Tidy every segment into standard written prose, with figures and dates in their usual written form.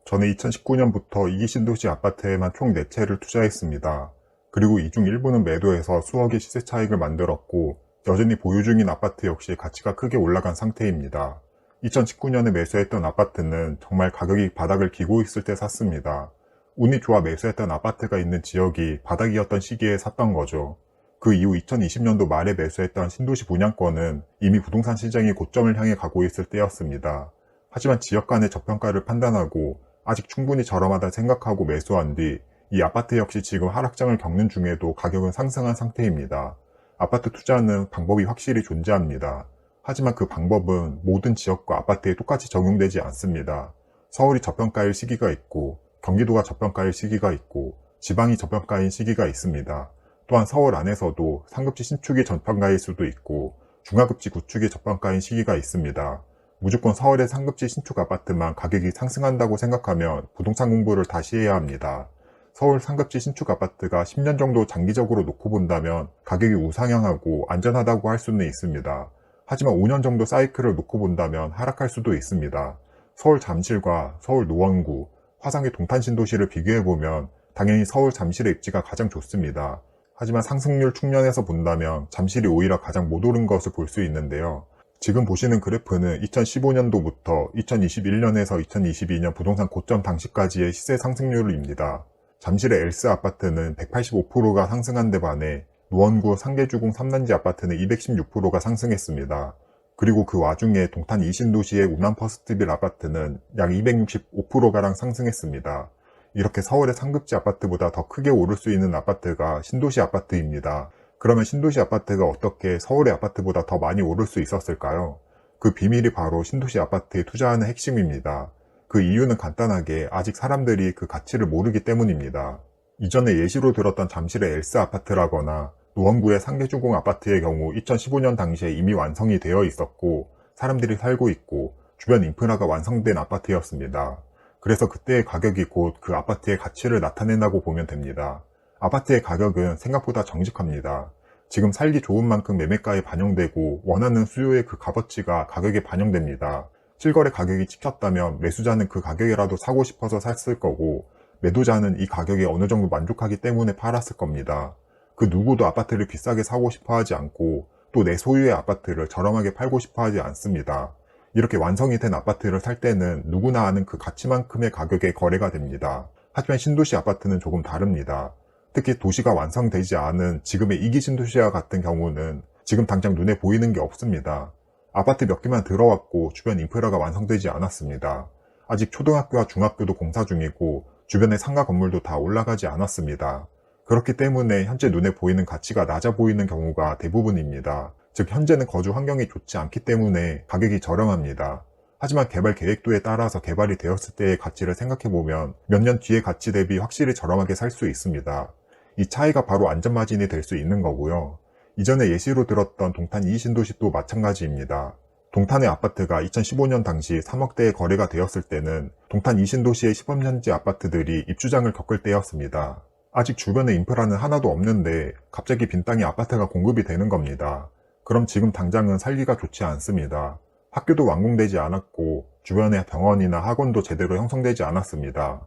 저는 2019년부터 2기 신도시 아파트에만 총 4채를 투자했습니다. 그리고 이 중 일부는 매도해서 수억의 시세 차익을 만들었고 여전히 보유 중인 아파트 역시 가치가 크게 올라간 상태입니다. 2019년에 매수했던 아파트는 정말 가격이 바닥을 기고 있을 때 샀습니다. 운이 좋아 매수했던 아파트가 있는 지역이 바닥이었던 시기에 샀던 거죠. 그 이후 2020년도 말에 매수했던 신도시 분양권은 이미 부동산 시장이 고점을 향해 가고 있을 때였습니다. 하지만 지역 간의 저평가를 판단하고 아직 충분히 저렴하다 생각하고 매수한 뒤 이 아파트 역시 지금 하락장을 겪는 중에도 가격은 상승한 상태입니다. 아파트 투자는 방법이 확실히 존재합니다. 하지만 그 방법은 모든 지역과 아파트에 똑같이 적용되지 않습니다. 서울이 저평가일 시기가 있고 경기도가 저평가일 시기가 있고 지방이 저평가인 시기가 있습니다. 또한 서울 안에서도 상급지 신축이 저평가일 수도 있고 중하급지 구축이 저평가인 시기가 있습니다. 무조건 서울의 상급지 신축 아파트만 가격이 상승한다고 생각하면 부동산 공부를 다시 해야 합니다. 서울 상급지 신축 아파트가 10년 정도 장기적으로 놓고 본다면 가격이 우상향하고 안전하다고 할 수는 있습니다. 하지만 5년 정도 사이클을 놓고 본다면 하락할 수도 있습니다. 서울 잠실과 서울 노원구, 화성의 동탄 신도시를 비교해보면 당연히 서울 잠실의 입지가 가장 좋습니다. 하지만 상승률 측면에서 본다면 잠실이 오히려 가장 못 오른 것을 볼 수 있는데요. 지금 보시는 그래프는 2015년도부터 2021년에서 2022년 부동산 고점 당시까지의 시세 상승률입니다. 잠실의 엘스 아파트는 185%가 상승한 데 반해 노원구 상계주공 3단지 아파트는 216%가 상승했습니다. 그리고 그 와중에 동탄 이신도시의 운남 퍼스트빌 아파트는 약 265%가량 상승했습니다. 이렇게 서울의 상급지 아파트보다 더 크게 오를 수 있는 아파트가 신도시 아파트입니다. 그러면 신도시 아파트가 어떻게 서울의 아파트보다 더 많이 오를 수 있었을까요? 그 비밀이 바로 신도시 아파트에 투자하는 핵심입니다. 그 이유는 간단하게 아직 사람들이 그 가치를 모르기 때문입니다. 이전에 예시로 들었던 잠실의 엘스 아파트라거나 노원구의 상계주공 아파트의 경우 2015년 당시에 이미 완성이 되어 있었고 사람들이 살고 있고 주변 인프라가 완성된 아파트였습니다. 그래서 그때의 가격이 곧 그 아파트의 가치를 나타낸다고 보면 됩니다. 아파트의 가격은 생각보다 정직합니다. 지금 살기 좋은 만큼 매매가에 반영되고 원하는 수요의 그 값어치가 가격에 반영됩니다. 실거래 가격이 찍혔다면 매수자는 그 가격이라도 사고 싶어서 샀을 거고 매도자는 이 가격에 어느 정도 만족하기 때문에 팔았을 겁니다. 그 누구도 아파트를 비싸게 사고 싶어 하지 않고 또 내 소유의 아파트를 저렴하게 팔고 싶어 하지 않습니다. 이렇게 완성이 된 아파트를 살 때는 누구나 아는 그 가치만큼의 가격에 거래가 됩니다. 하지만 신도시 아파트는 조금 다릅니다. 특히 도시가 완성되지 않은 지금의 2기 신도시와 같은 경우는 지금 당장 눈에 보이는 게 없습니다. 아파트 몇 개만 들어왔고 주변 인프라가 완성되지 않았습니다. 아직 초등학교와 중학교도 공사 중이고 주변의 상가 건물도 다 올라가지 않았습니다. 그렇기 때문에 현재 눈에 보이는 가치가 낮아 보이는 경우가 대부분입니다. 즉 현재는 거주 환경이 좋지 않기 때문에 가격이 저렴합니다. 하지만 개발 계획도에 따라서 개발이 되었을 때의 가치를 생각해보면 몇 년 뒤의 가치 대비 확실히 저렴하게 살 수 있습니다. 이 차이가 바로 안전마진이 될 수 있는 거고요. 이전에 예시로 들었던 동탄 2신도시도 마찬가지입니다. 동탄의 아파트가 2015년 당시 3억대에 거래가 되었을 때는 동탄 2신도시의 시범현지 아파트들이 입주장을 겪을 때였습니다. 아직 주변에 인프라는 하나도 없는데 갑자기 빈 땅에 아파트가 공급이 되는 겁니다. 그럼 지금 당장은 살기가 좋지 않습니다. 학교도 완공되지 않았고 주변에 병원이나 학원도 제대로 형성되지 않았습니다.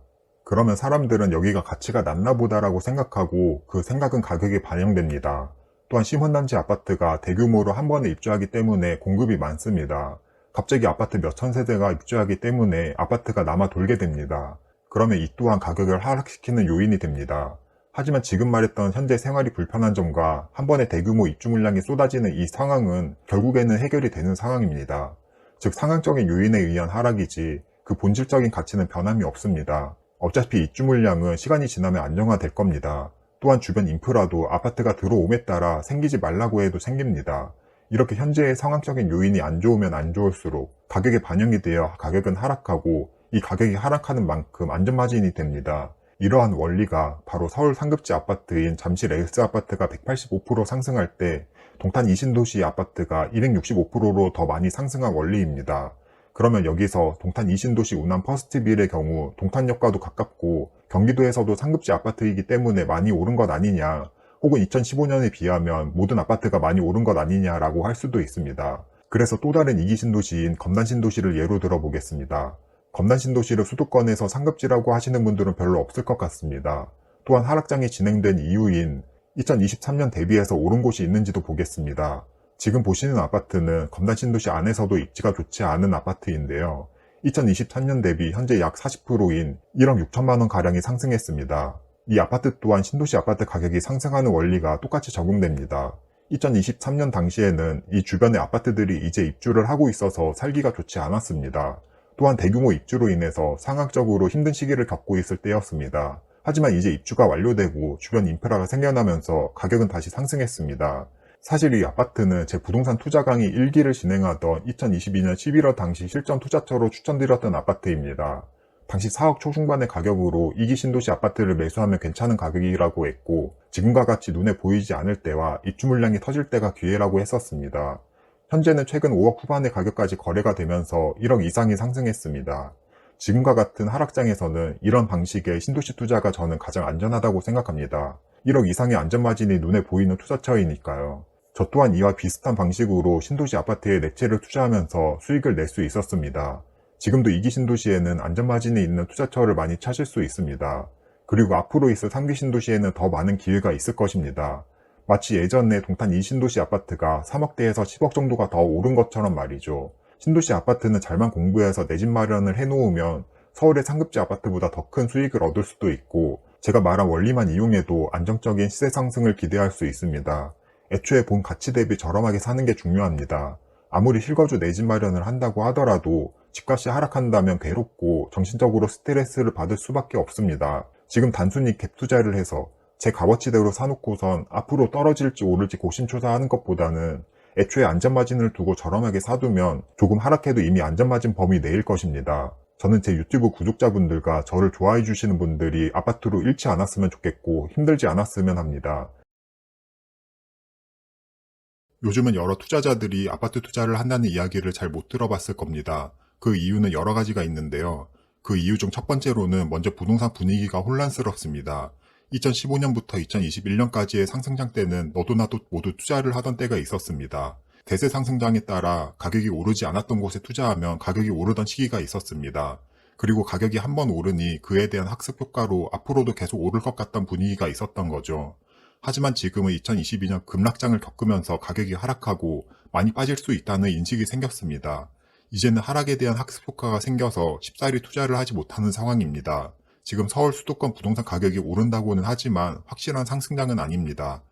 그러면 사람들은 여기가 가치가 낮나 보다라고 생각하고 그 생각은 가격에 반영됩니다. 또한 시원단지 아파트가 대규모로 한 번에 입주하기 때문에 공급이 많습니다. 갑자기 아파트 몇천 세대가 입주하기 때문에 아파트가 남아 돌게 됩니다. 그러면 이 또한 가격을 하락시키는 요인이 됩니다. 하지만 지금 말했던 현재 생활이 불편한 점과 한 번에 대규모 입주 물량이 쏟아지는 이 상황은 결국에는 해결이 되는 상황입니다. 즉 상황적인 요인에 의한 하락이지 그 본질적인 가치는 변함이 없습니다. 어차피 입주 물량은 시간이 지나면 안정화될 겁니다. 또한 주변 인프라도 아파트가 들어옴에 따라 생기지 말라고 해도 생깁니다. 이렇게 현재의 상황적인 요인이 안 좋으면 안 좋을수록 가격에 반영이 되어 가격은 하락하고 이 가격이 하락하는 만큼 안전마진이 됩니다. 이러한 원리가 바로 서울 상급지 아파트인 잠실 엘스 아파트가 185% 상승할 때 동탄 이신도시 아파트가 265%로 더 많이 상승한 원리입니다. 그러면 여기서 동탄 이신도시 운남 퍼스트빌의 경우 동탄역과도 가깝고 경기도에서도 상급지 아파트이기 때문에 많이 오른 것 아니냐, 혹은 2015년에 비하면 모든 아파트가 많이 오른 것 아니냐라고 할 수도 있습니다. 그래서 또 다른 2기 신도시인 검단 신도시를 예로 들어보겠습니다. 검단 신도시를 수도권에서 상급지라고 하시는 분들은 별로 없을 것 같습니다. 또한 하락장이 진행된 이유인 2023년 대비해서 오른 곳이 있는지도 보겠습니다. 지금 보시는 아파트는 검단 신도시 안에서도 입지가 좋지 않은 아파트인데요. 2023년 대비 현재 약 40%인 1억 6천만 원 가량이 상승했습니다. 이 아파트 또한 신도시 아파트 가격이 상승하는 원리가 똑같이 적용됩니다. 2023년 당시에는 이 주변의 아파트들이 이제 입주를 하고 있어서 살기가 좋지 않았습니다. 또한 대규모 입주로 인해서 상황적으로 힘든 시기를 겪고 있을 때였습니다. 하지만 이제 입주가 완료되고 주변 인프라가 생겨나면서 가격은 다시 상승했습니다. 사실 이 아파트는 제 부동산 투자 강의 1기를 진행하던 2022년 11월 당시 실전 투자처로 추천드렸던 아파트입니다. 당시 4억 초중반의 가격으로 2기 신도시 아파트를 매수하면 괜찮은 가격이라고 했고 지금과 같이 눈에 보이지 않을 때와 입주 물량이 터질 때가 기회라고 했었습니다. 현재는 최근 5억 후반의 가격까지 거래가 되면서 1억 이상이 상승했습니다. 지금과 같은 하락장에서는 이런 방식의 신도시 투자가 저는 가장 안전하다고 생각합니다. 1억 이상의 안전마진이 눈에 보이는 투자처이니까요. 저 또한 이와 비슷한 방식으로 신도시 아파트에 내채를 투자하면서 수익을 낼 수 있었습니다. 지금도 2기 신도시에는 안전마진이 있는 투자처를 많이 찾을 수 있습니다. 그리고 앞으로 있을 3기 신도시에는 더 많은 기회가 있을 것입니다. 마치 예전에 동탄 2신도시 아파트가 3억대에서 10억 정도가 더 오른 것처럼 말이죠. 신도시 아파트는 잘만 공부해서 내 집 마련을 해놓으면 서울의 상급지 아파트보다 더 큰 수익을 얻을 수도 있고 제가 말한 원리만 이용해도 안정적인 시세 상승을 기대할 수 있습니다. 애초에 본 가치 대비 저렴하게 사는 게 중요합니다. 아무리 실거주 내 집 마련을 한다고 하더라도 집값이 하락한다면 괴롭고 정신적으로 스트레스를 받을 수밖에 없습니다. 지금 단순히 갭 투자를 해서 제 값어치대로 사놓고선 앞으로 떨어질지 오를지 고심초사하는 것보다는 애초에 안전마진을 두고 저렴하게 사두면 조금 하락해도 이미 안전마진 범위 내일 것입니다. 저는 제 유튜브 구독자분들과 저를 좋아해 주시는 분들이 아파트로 잃지 않았으면 좋겠고 힘들지 않았으면 합니다. 요즘은 여러 투자자들이 아파트 투자를 한다는 이야기를 잘 못 들어봤을 겁니다. 그 이유는 여러 가지가 있는데요. 그 이유 중 첫 번째로는 먼저 부동산 분위기가 혼란스럽습니다. 2015년부터 2021년까지의 상승장 때는 너도 나도 모두 투자를 하던 때가 있었습니다. 대세 상승장에 따라 가격이 오르지 않았던 곳에 투자하면 가격이 오르던 시기가 있었습니다. 그리고 가격이 한번 오르니 그에 대한 학습 효과로 앞으로도 계속 오를 것 같던 분위기가 있었던 거죠. 하지만 지금은 2022년 급락장을 겪으면서 가격이 하락하고 많이 빠질 수 있다는 인식이 생겼습니다. 이제는 하락에 대한 학습 효과가 생겨서 쉽사리 투자를 하지 못하는 상황입니다. 지금 서울 수도권 부동산 가격이 오른다고는 하지만 확실한 상승장은 아닙니다.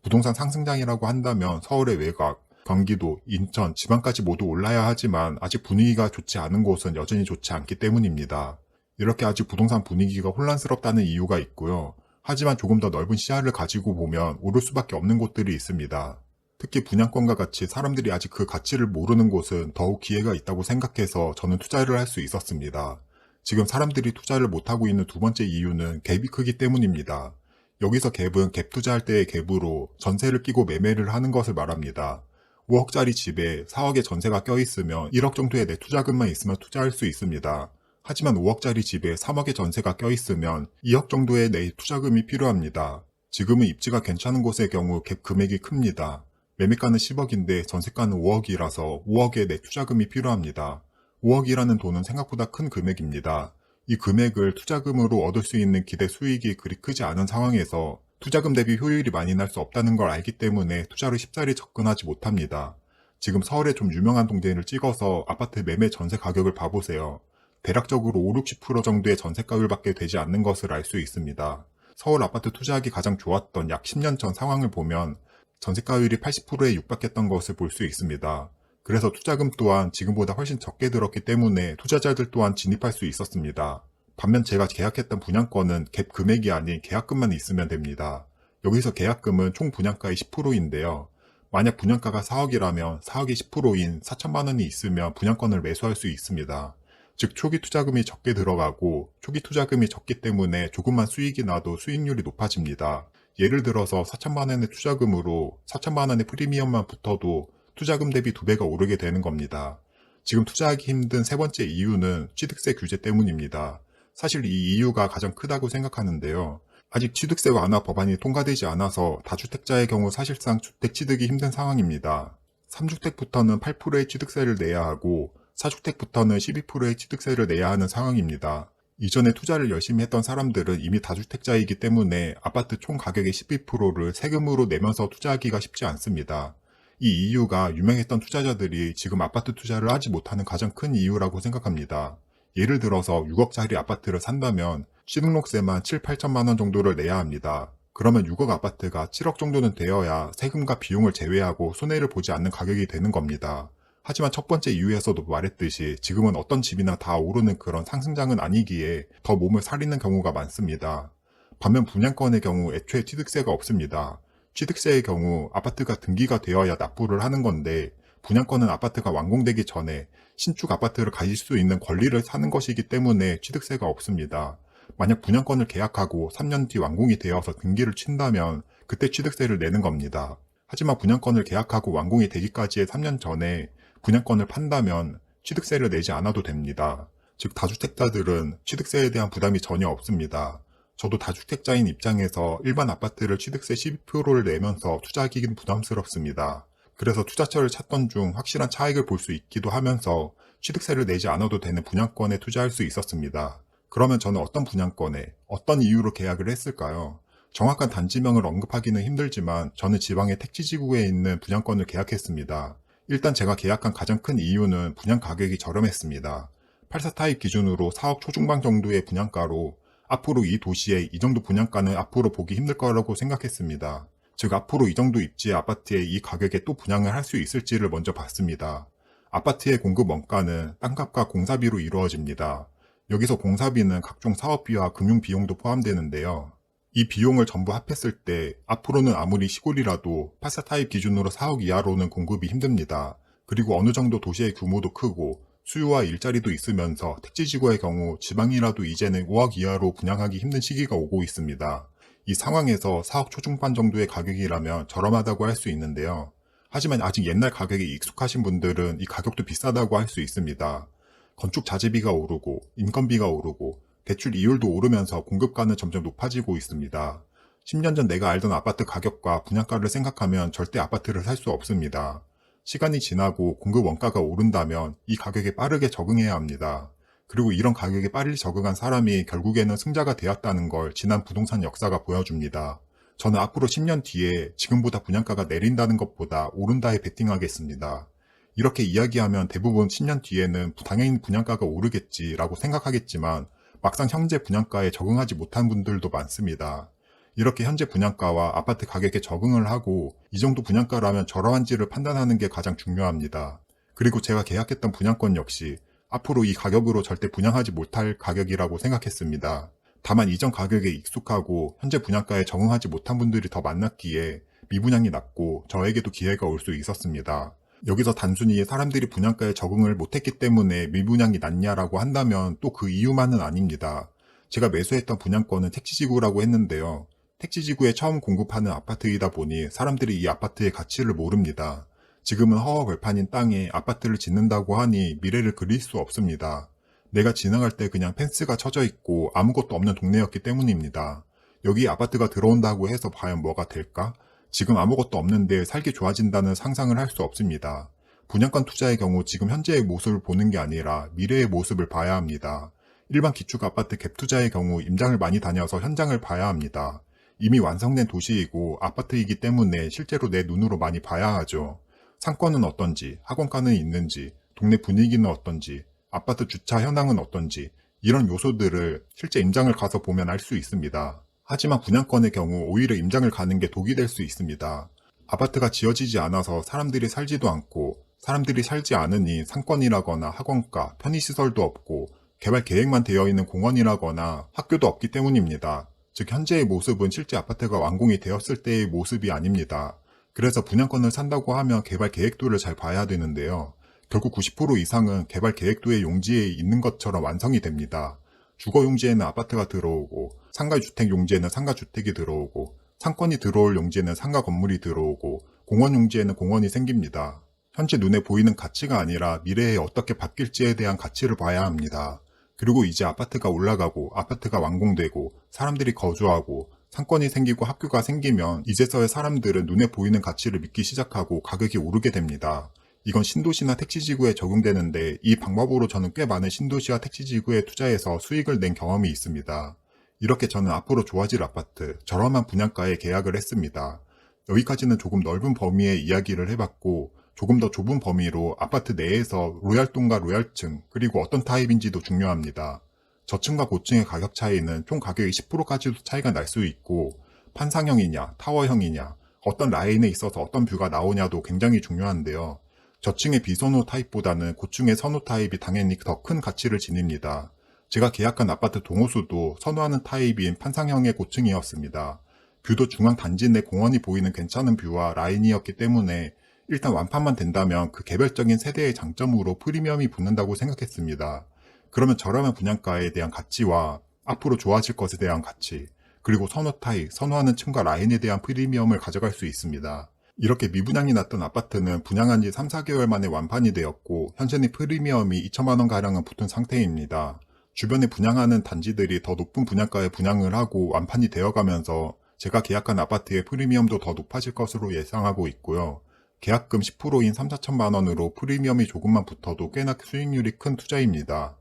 부동산 상승장이라고 한다면 서울의 외곽, 경기도, 인천, 지방까지 모두 올라야 하지만 아직 분위기가 좋지 않은 곳은 여전히 좋지 않기 때문입니다. 이렇게 아직 부동산 분위기가 혼란스럽다는 이유가 있고요. 하지만 조금 더 넓은 시야를 가지고 보면 오를 수밖에 없는 곳들이 있습니다. 특히 분양권과 같이 사람들이 아직 그 가치를 모르는 곳은 더욱 기회가 있다고 생각해서 저는 투자를 할 수 있었습니다. 지금 사람들이 투자를 못하고 있는 두 번째 이유는 갭이 크기 때문입니다. 여기서 갭은 갭 투자할 때의 갭으로 전세를 끼고 매매를 하는 것을 말합니다. 5억짜리 집에 4억의 전세가 껴있으면 1억 정도의 내 투자금만 있으면 투자할 수 있습니다. 하지만 5억짜리 집에 3억의 전세가 껴있으면 2억 정도의 내 투자금이 필요합니다. 지금은 입지가 괜찮은 곳의 경우 갭 금액이 큽니다. 매매가는 10억인데 전세가는 5억이라서 5억의 내 투자금이 필요합니다. 5억이라는 돈은 생각보다 큰 금액입니다. 이 금액을 투자금으로 얻을 수 있는 기대 수익이 그리 크지 않은 상황에서 투자금 대비 효율이 많이 날 수 없다는 걸 알기 때문에 투자로 쉽사리 접근하지 못합니다. 지금 서울에 좀 유명한 동네를 찍어서 아파트 매매 전세 가격을 봐보세요. 대략적으로 5, 60% 정도의 전세가율밖에 되지 않는 것을 알 수 있습니다. 서울 아파트 투자하기 가장 좋았던 약 10년 전 상황을 보면 전세가율이 80%에 육박했던 것을 볼 수 있습니다. 그래서 투자금 또한 지금보다 훨씬 적게 들었기 때문에 투자자들 또한 진입할 수 있었습니다. 반면 제가 계약했던 분양권은 갭 금액이 아닌 계약금만 있으면 됩니다. 여기서 계약금은 총 분양가의 10%인데요. 만약 분양가가 4억이라면 4억의 10%인 4천만 원이 있으면 분양권을 매수할 수 있습니다. 즉 초기 투자금이 적게 들어가고 초기 투자금이 적기 때문에 조금만 수익이 나도 수익률이 높아집니다. 예를 들어서 4천만 원의 투자금으로 4천만 원의 프리미엄만 붙어도 투자금 대비 2배가 오르게 되는 겁니다. 지금 투자하기 힘든 세 번째 이유는 취득세 규제 때문입니다. 사실 이 이유가 가장 크다고 생각하는데요. 아직 취득세 완화 법안이 통과되지 않아서 다주택자의 경우 사실상 주택 취득이 힘든 상황입니다. 3주택부터는 8%의 취득세를 내야 하고 4주택부터는 12%의 취득세를 내야 하는 상황입니다. 이전에 투자를 열심히 했던 사람들은 이미 다주택자이기 때문에 아파트 총 가격의 12%를 세금으로 내면서 투자하기가 쉽지 않습니다. 이 이유가 유명했던 투자자들이 지금 아파트 투자를 하지 못하는 가장 큰 이유라고 생각합니다. 예를 들어서 6억짜리 아파트를 산다면 취등록세만 7, 8천만 원 정도를 내야 합니다. 그러면 6억 아파트가 7억 정도는 되어야 세금과 비용을 제외하고 손해를 보지 않는 가격이 되는 겁니다. 하지만 첫 번째 이유에서도 말했듯이 지금은 어떤 집이나 다 오르는 그런 상승장은 아니기에 더 몸을 사리는 경우가 많습니다. 반면 분양권의 경우 애초에 취득세가 없습니다. 취득세의 경우 아파트가 등기가 되어야 납부를 하는 건데 분양권은 아파트가 완공되기 전에 신축 아파트를 가질 수 있는 권리를 사는 것이기 때문에 취득세가 없습니다. 만약 분양권을 계약하고 3년 뒤 완공이 되어서 등기를 친다면 그때 취득세를 내는 겁니다. 하지만 분양권을 계약하고 완공이 되기까지의 3년 전에 분양권을 판다면 취득세를 내지 않아도 됩니다. 즉 다주택자들은 취득세에 대한 부담이 전혀 없습니다. 저도 다주택자인 입장에서 일반 아파트를 취득세 12%를 내면서 투자하기는 부담스럽습니다. 그래서 투자처를 찾던 중 확실한 차익을 볼 수 있기도 하면서 취득세를 내지 않아도 되는 분양권에 투자할 수 있었습니다. 그러면 저는 어떤 분양권에 어떤 이유로 계약을 했을까요? 정확한 단지명을 언급하기는 힘들지만 저는 지방의 택지지구에 있는 분양권을 계약했습니다. 일단 제가 계약한 가장 큰 이유는 분양 가격이 저렴했습니다. 84 타입 기준으로 4억 초중반 정도의 분양가로 앞으로 이 도시에 이 정도 분양가는 앞으로 보기 힘들 거라고 생각했습니다. 즉 앞으로 이 정도 입지의 아파트에 이 가격에 또 분양을 할 수 있을지를 먼저 봤습니다. 아파트의 공급 원가는 땅값과 공사비로 이루어집니다. 여기서 공사비는 각종 사업비와 금융비용도 포함되는데요. 이 비용을 전부 합했을 때 앞으로는 아무리 시골이라도 84 타입 기준으로 4억 이하로는 공급이 힘듭니다. 그리고 어느 정도 도시의 규모도 크고 수요와 일자리도 있으면서 택지지구의 경우 지방이라도 이제는 5억 이하로 분양하기 힘든 시기가 오고 있습니다. 이 상황에서 4억 초중반 정도의 가격이라면 저렴하다고 할 수 있는데요. 하지만 아직 옛날 가격에 익숙하신 분들은 이 가격도 비싸다고 할 수 있습니다. 건축 자재비가 오르고 인건비가 오르고 대출 이율도 오르면서 공급가는 점점 높아지고 있습니다. 10년 전 내가 알던 아파트 가격과 분양가를 생각하면 절대 아파트를 살 수 없습니다. 시간이 지나고 공급 원가가 오른다면 이 가격에 빠르게 적응해야 합니다. 그리고 이런 가격에 빨리 적응한 사람이 결국에는 승자가 되었다는 걸 지난 부동산 역사가 보여줍니다. 저는 앞으로 10년 뒤에 지금보다 분양가가 내린다는 것보다 오른다에 베팅하겠습니다. 이렇게 이야기하면 대부분 10년 뒤에는 당연히 분양가가 오르겠지라고 생각하겠지만 막상 현재 분양가에 적응하지 못한 분들도 많습니다. 이렇게 현재 분양가와 아파트 가격에 적응을 하고 이 정도 분양가라면 저렴한지를 판단하는 게 가장 중요합니다. 그리고 제가 계약했던 분양권 역시 앞으로 이 가격으로 절대 분양하지 못할 가격이라고 생각했습니다. 다만 이전 가격에 익숙하고 현재 분양가에 적응하지 못한 분들이 더 많았기에 미분양이 났고 저에게도 기회가 올 수 있었습니다. 여기서 단순히 사람들이 분양가에 적응을 못했기 때문에 미분양이 났냐라고 한다면 또 그 이유만은 아닙니다. 제가 매수했던 분양권은 택지지구라고 했는데요. 택지지구에 처음 공급하는 아파트이다 보니 사람들이 이 아파트의 가치를 모릅니다. 지금은 허허벌판인 땅에 아파트를 짓는다고 하니 미래를 그릴 수 없습니다. 내가 지나갈 때 그냥 펜스가 쳐져 있고 아무것도 없는 동네였기 때문입니다. 여기 아파트가 들어온다고 해서 과연 뭐가 될까? 지금 아무것도 없는데 살기 좋아진다는 상상을 할 수 없습니다. 분양권 투자의 경우 지금 현재의 모습을 보는 게 아니라 미래의 모습을 봐야 합니다. 일반 기축 아파트 갭 투자의 경우 임장을 많이 다녀서 현장을 봐야 합니다. 이미 완성된 도시이고 아파트이기 때문에 실제로 내 눈으로 많이 봐야 하죠. 상권은 어떤지, 학원가는 있는지, 동네 분위기는 어떤지, 아파트 주차 현황은 어떤지 이런 요소들을 실제 임장을 가서 보면 알 수 있습니다. 하지만 분양권의 경우 오히려 임장을 가는 게 독이 될 수 있습니다. 아파트가 지어지지 않아서 사람들이 살지도 않고 사람들이 살지 않으니 상권이라거나 학원가, 편의시설도 없고 개발 계획만 되어 있는 공원이라거나 학교도 없기 때문입니다. 즉 현재의 모습은 실제 아파트가 완공이 되었을 때의 모습이 아닙니다. 그래서 분양권을 산다고 하면 개발 계획도를 잘 봐야 되는데요. 결국 90% 이상은 개발 계획도의 용지에 있는 것처럼 완성이 됩니다. 주거 용지에는 아파트가 들어오고 상가주택 용지에는 상가주택이 들어오고 상권이 들어올 용지에는 상가 건물이 들어오고 공원 용지에는 공원이 생깁니다. 현재 눈에 보이는 가치가 아니라 미래에 어떻게 바뀔지에 대한 가치를 봐야 합니다. 그리고 이제 아파트가 올라가고 아파트가 완공되고 사람들이 거주하고 상권이 생기고 학교가 생기면 이제서야 사람들은 눈에 보이는 가치를 믿기 시작하고 가격이 오르게 됩니다. 이건 신도시나 택지지구에 적용되는데 이 방법으로 저는 꽤 많은 신도시와 택지지구에 투자해서 수익을 낸 경험이 있습니다. 이렇게 저는 앞으로 좋아질 아파트, 저렴한 분양가에 계약을 했습니다. 여기까지는 조금 넓은 범위의 이야기를 해봤고 조금 더 좁은 범위로 아파트 내에서 로얄동과 로얄층 그리고 어떤 타입인지도 중요합니다. 저층과 고층의 가격 차이는 총 가격의 10%까지도 차이가 날 수 있고 판상형이냐 타워형이냐 어떤 라인에 있어서 어떤 뷰가 나오냐도 굉장히 중요한데요. 저층의 비선호 타입보다는 고층의 선호 타입이 당연히 더 큰 가치를 지닙니다. 제가 계약한 아파트 동호수도 선호하는 타입인 판상형의 고층이었습니다. 뷰도 중앙 단지 내 공원이 보이는 괜찮은 뷰와 라인이었기 때문에 일단 완판만 된다면 그 개별적인 세대의 장점으로 프리미엄이 붙는다고 생각했습니다. 그러면 저렴한 분양가에 대한 가치와 앞으로 좋아질 것에 대한 가치, 그리고 선호 타입, 선호하는 층과 라인에 대한 프리미엄을 가져갈 수 있습니다. 이렇게 미분양이 났던 아파트는 분양한 지 3, 4개월 만에 완판이 되었고 현재는 프리미엄이 2천만 원가량은 붙은 상태입니다. 주변에 분양하는 단지들이 더 높은 분양가에 분양을 하고 완판이 되어가면서 제가 계약한 아파트의 프리미엄도 더 높아질 것으로 예상하고 있고요. 계약금 10%인 3, 4천만 원으로 프리미엄이 조금만 붙어도 꽤나 수익률이 큰 투자입니다.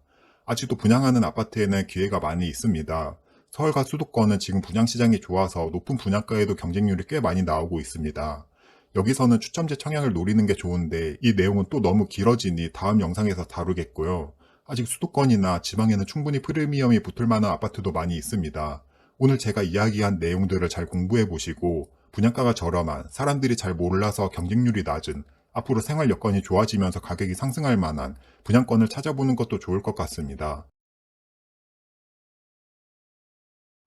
아직도 분양하는 아파트에는 기회가 많이 있습니다. 서울과 수도권은 지금 분양시장이 좋아서 높은 분양가에도 경쟁률이 꽤 많이 나오고 있습니다. 여기서는 추첨제 청약을 노리는 게 좋은데 이 내용은 또 너무 길어지니 다음 영상에서 다루겠고요. 아직 수도권이나 지방에는 충분히 프리미엄이 붙을 만한 아파트도 많이 있습니다. 오늘 제가 이야기한 내용들을 잘 공부해 보시고 분양가가 저렴한, 사람들이 잘 몰라서 경쟁률이 낮은, 앞으로 생활 여건이 좋아지면서 가격이 상승할 만한 분양권을 찾아보는 것도 좋을 것 같습니다.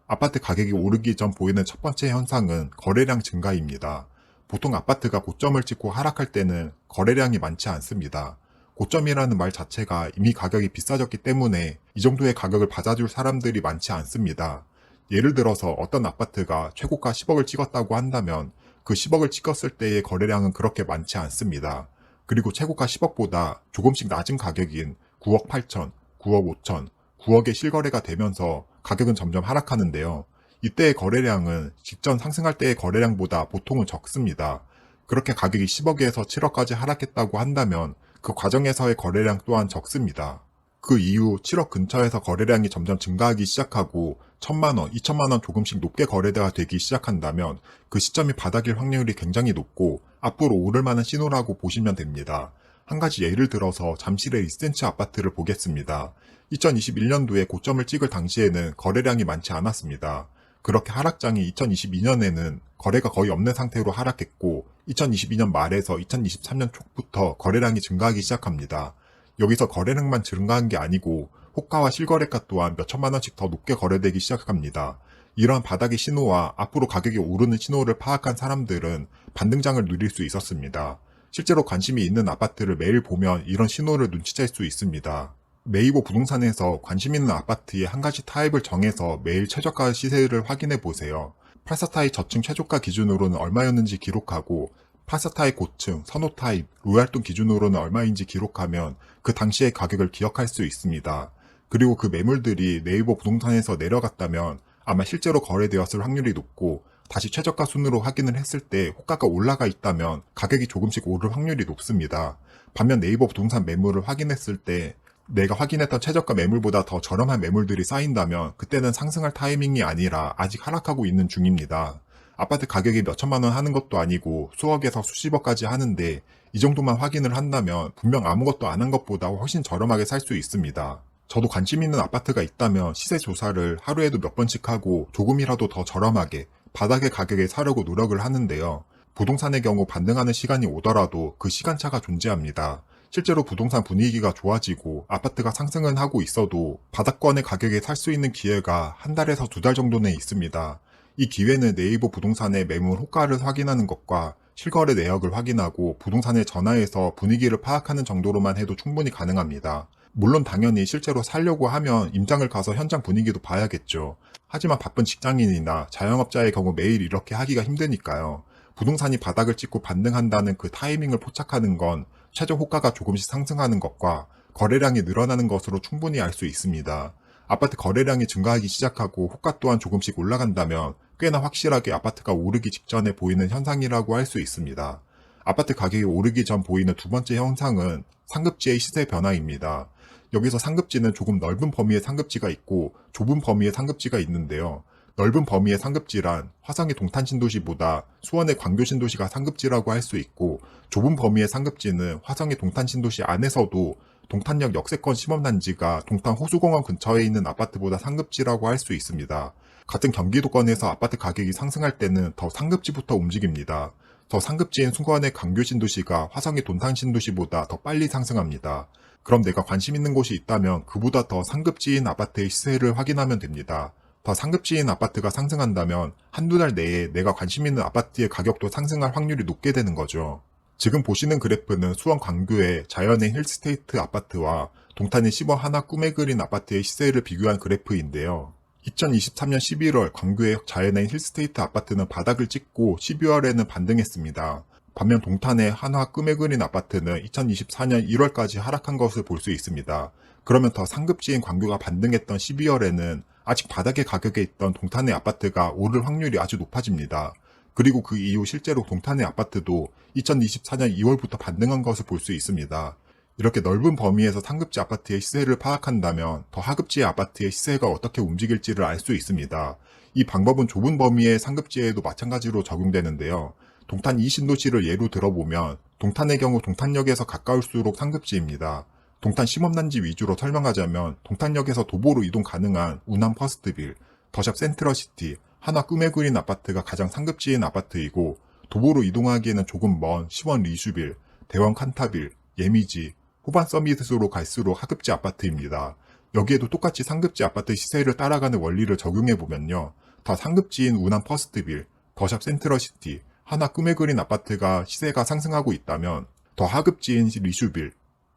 아파트 가격이 오르기 전 보이는 첫 번째 현상은 거래량 증가입니다. 보통 아파트가 고점을 찍고 하락할 때는 거래량이 많지 않습니다. 고점이라는 말 자체가 이미 가격이 비싸졌기 때문에 이 정도의 가격을 받아줄 사람들이 많지 않습니다. 예를 들어서 어떤 아파트가 최고가 10억을 찍었다고 한다면 그 10억을 찍었을 때의 거래량은 그렇게 많지 않습니다. 그리고 최고가 10억보다 조금씩 낮은 가격인 9억 8천, 9억 5천, 9억의 실거래가 되면서 가격은 점점 하락하는데요. 이때의 거래량은 직전 상승할 때의 거래량보다 보통은 적습니다. 그렇게 가격이 10억에서 7억까지 하락했다고 한다면 그 과정에서의 거래량 또한 적습니다. 그 이후 7억 근처에서 거래량이 점점 증가하기 시작하고 1,000만원, 2,000만원 조금씩 높게 거래가 되기 시작한다면 그 시점이 바닥일 확률이 굉장히 높고 앞으로 오를 만한 신호라고 보시면 됩니다. 한 가지 예를 들어서 잠실의 리센츠 아파트를 보겠습니다. 2021년도에 고점을 찍을 당시에는 거래량이 많지 않았습니다. 그렇게 하락장이 2022년에는 거래가 거의 없는 상태로 하락했고 2022년 말에서 2023년 초부터 거래량이 증가하기 시작합니다. 여기서 거래량만 증가한 게 아니고 호가와 실거래가 또한 몇 천만 원씩 더 높게 거래되기 시작합니다. 이러한 바닥의 신호와 앞으로 가격이 오르는 신호를 파악한 사람들은 반등장을 누릴 수 있었습니다. 실제로 관심이 있는 아파트를 매일 보면 이런 신호를 눈치챌 수 있습니다. 네이버 부동산에서 관심 있는 아파트의 한 가지 타입을 정해서 매일 최저가 시세를 확인해 보세요. 84타입 저층 최저가 기준으로는 얼마였는지 기록하고 84타입 고층, 선호 타입, 로얄동 기준으로는 얼마인지 기록하면 그 당시의 가격을 기억할 수 있습니다. 그리고 그 매물들이 네이버 부동산에서 내려갔다면 아마 실제로 거래되었을 확률이 높고 다시 최저가 순으로 확인을 했을 때 호가가 올라가 있다면 가격이 조금씩 오를 확률이 높습니다. 반면 네이버 부동산 매물을 확인했을 때 내가 확인했던 최저가 매물보다 더 저렴한 매물들이 쌓인다면 그때는 상승할 타이밍이 아니라 아직 하락하고 있는 중입니다. 아파트 가격이 몇 천만 원 하는 것도 아니고 수억에서 수십억까지 하는데 이 정도만 확인을 한다면 분명 아무것도 안 한 것보다 훨씬 저렴하게 살 수 있습니다. 저도 관심 있는 아파트가 있다면 시세 조사를 하루에도 몇 번씩 하고 조금이라도 더 저렴하게 바닥의 가격에 사려고 노력을 하는데요. 부동산의 경우 반등하는 시간이 오더라도 그 시간차가 존재합니다. 실제로 부동산 분위기가 좋아지고 아파트가 상승은 하고 있어도 바닥권의 가격에 살 수 있는 기회가 한 달에서 두 달 정도는 있습니다. 이 기회는 네이버 부동산의 매물 호가를 확인하는 것과 실거래 내역을 확인하고 부동산에 전화해서 분위기를 파악하는 정도로만 해도 충분히 가능합니다. 물론 당연히 실제로 살려고 하면 임장을 가서 현장 분위기도 봐야겠죠. 하지만 바쁜 직장인이나 자영업자의 경우 매일 이렇게 하기가 힘드니까요. 부동산이 바닥을 찍고 반등한다는 그 타이밍을 포착하는 건 최종 호가가 조금씩 상승하는 것과 거래량이 늘어나는 것으로 충분히 알 수 있습니다. 아파트 거래량이 증가하기 시작하고 호가 또한 조금씩 올라간다면 꽤나 확실하게 아파트가 오르기 직전에 보이는 현상이라고 할 수 있습니다. 아파트 가격이 오르기 전 보이는 두 번째 현상은 상급지의 시세 변화입니다. 여기서 상급지는 조금 넓은 범위의 상급지가 있고 좁은 범위의 상급지가 있는데요. 넓은 범위의 상급지란 화성의 동탄 신도시보다 수원의 광교 신도시가 상급지라고 할 수 있고, 좁은 범위의 상급지는 화성의 동탄 신도시 안에서도 동탄역 역세권 시범단지가 동탄 호수공원 근처에 있는 아파트보다 상급지라고 할 수 있습니다. 같은 경기도권에서 아파트 가격이 상승할 때는 더 상급지부터 움직입니다. 더 상급지인 수원의 광교 신도시가 화성의 동탄 신도시보다 더 빨리 상승합니다. 그럼 내가 관심 있는 곳이 있다면 그보다 더 상급지인 아파트의 시세를 확인하면 됩니다. 더 상급지인 아파트가 상승한다면 한두 달 내에 내가 관심 있는 아파트의 가격도 상승할 확률이 높게 되는 거죠. 지금 보시는 그래프는 수원 광교의 자연의 힐스테이트 아파트와 동탄의 10억 하나 꿈에 그린 아파트의 시세를 비교한 그래프인데요. 2023년 11월 광교의 자연의 힐스테이트 아파트는 바닥을 찍고 12월에는 반등했습니다. 반면 동탄의 한화 꿈에 그린 아파트는 2024년 1월까지 하락한 것을 볼 수 있습니다. 그러면 더 상급지인 광교가 반등했던 12월에는 아직 바닥의 가격에 있던 동탄의 아파트가 오를 확률이 아주 높아집니다. 그리고 그 이후 실제로 동탄의 아파트도 2024년 2월부터 반등한 것을 볼 수 있습니다. 이렇게 넓은 범위에서 상급지 아파트의 시세를 파악한다면 더 하급지의 아파트의 시세가 어떻게 움직일지를 알 수 있습니다. 이 방법은 좁은 범위의 상급지에도 마찬가지로 적용되는데요. 동탄 2신도시를 예로 들어보면 동탄의 경우 동탄역에서 가까울수록 상급지입니다. 동탄 시범단지 위주로 설명하자면 동탄역에서 도보로 이동 가능한 운암 퍼스트빌, 더샵 센트럴시티, 한화 꿈에 그린 아파트가 가장 상급지인 아파트이고, 도보로 이동하기에는 조금 먼 시원 리슈빌, 대원 칸타빌, 예미지, 호반 서밋으로 갈수록 하급지 아파트입니다. 여기에도 똑같이 상급지 아파트 시세를 따라가는 원리를 적용해보면요. 더 상급지인 운암 퍼스트빌, 더샵 센트럴시티, 한화 꿈에 그린 아파트가 시세가 상승하고 있다면 더 하급지인 리슈빌,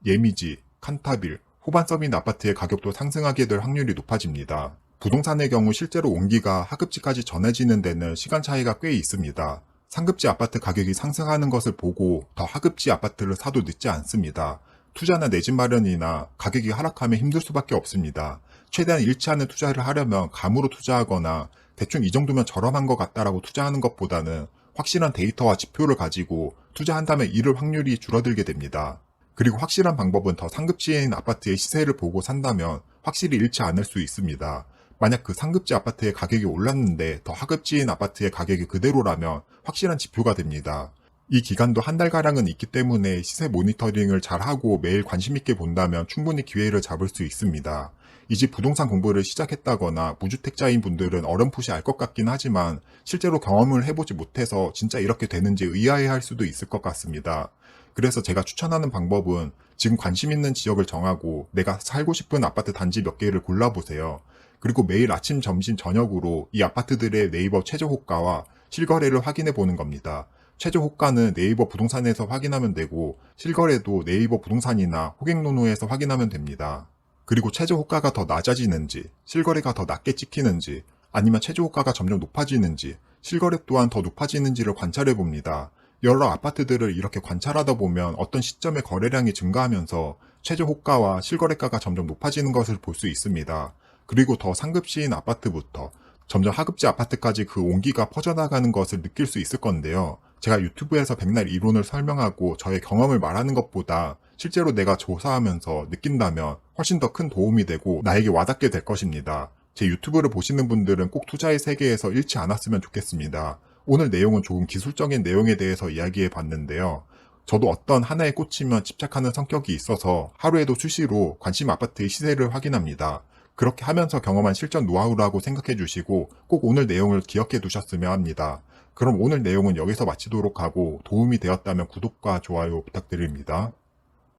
예미지, 칸타빌, 호반 서밋 아파트의 가격도 상승하게 될 확률이 높아집니다. 부동산의 경우 실제로 온기가 하급지까지 전해지는 데는 시간 차이가 꽤 있습니다. 상급지 아파트 가격이 상승하는 것을 보고 더 하급지 아파트를 사도 늦지 않습니다. 투자나 내 집 마련이나 가격이 하락하면 힘들 수밖에 없습니다. 최대한 잃지 않는 투자를 하려면 감으로 투자하거나 대충 이 정도면 저렴한 것 같다라고 투자하는 것보다는 확실한 데이터와 지표를 가지고 투자한다면 잃을 확률이 줄어들게 됩니다. 그리고 확실한 방법은 더 상급지인 아파트의 시세를 보고 산다면 확실히 잃지 않을 수 있습니다. 만약 그 상급지 아파트의 가격이 올랐는데 더 하급지인 아파트의 가격이 그대로라면 확실한 지표가 됩니다. 이 기간도 한 달가량은 있기 때문에 시세 모니터링을 잘하고 매일 관심있게 본다면 충분히 기회를 잡을 수 있습니다. 이제 부동산 공부를 시작했다거나 무주택자인 분들은 어렴풋이 알 것 같긴 하지만 실제로 경험을 해보지 못해서 진짜 이렇게 되는지 의아해할 수도 있을 것 같습니다. 그래서 제가 추천하는 방법은 지금 관심 있는 지역을 정하고 내가 살고 싶은 아파트 단지 몇 개를 골라보세요. 그리고 매일 아침, 점심, 저녁으로 이 아파트들의 네이버 최저 호가와 실거래를 확인해 보는 겁니다. 최저 호가는 네이버 부동산에서 확인하면 되고 실거래도 네이버 부동산이나 호갱노노에서 확인하면 됩니다. 그리고 최저 호가가 더 낮아지는지, 실거래가 더 낮게 찍히는지, 아니면 최저 호가가 점점 높아지는지, 실거래 또한 더 높아지는지를 관찰해 봅니다. 여러 아파트들을 이렇게 관찰하다 보면 어떤 시점에 거래량이 증가하면서 최저 호가와 실거래가가 점점 높아지는 것을 볼 수 있습니다. 그리고 더 상급지인 아파트부터 점점 하급지 아파트까지 그 온기가 퍼져나가는 것을 느낄 수 있을 건데요. 제가 유튜브에서 백날 이론을 설명하고 저의 경험을 말하는 것보다 실제로 내가 조사하면서 느낀다면 훨씬 더 큰 도움이 되고 나에게 와닿게 될 것입니다. 제 유튜브를 보시는 분들은 꼭 투자의 세계에서 잃지 않았으면 좋겠습니다. 오늘 내용은 조금 기술적인 내용에 대해서 이야기해 봤는데요. 저도 어떤 하나에 꽂히면 집착하는 성격이 있어서 하루에도 수시로 관심 아파트의 시세를 확인합니다. 그렇게 하면서 경험한 실전 노하우라고 생각해 주시고 꼭 오늘 내용을 기억해 두셨으면 합니다. 그럼 오늘 내용은 여기서 마치도록 하고 도움이 되었다면 구독과 좋아요 부탁드립니다.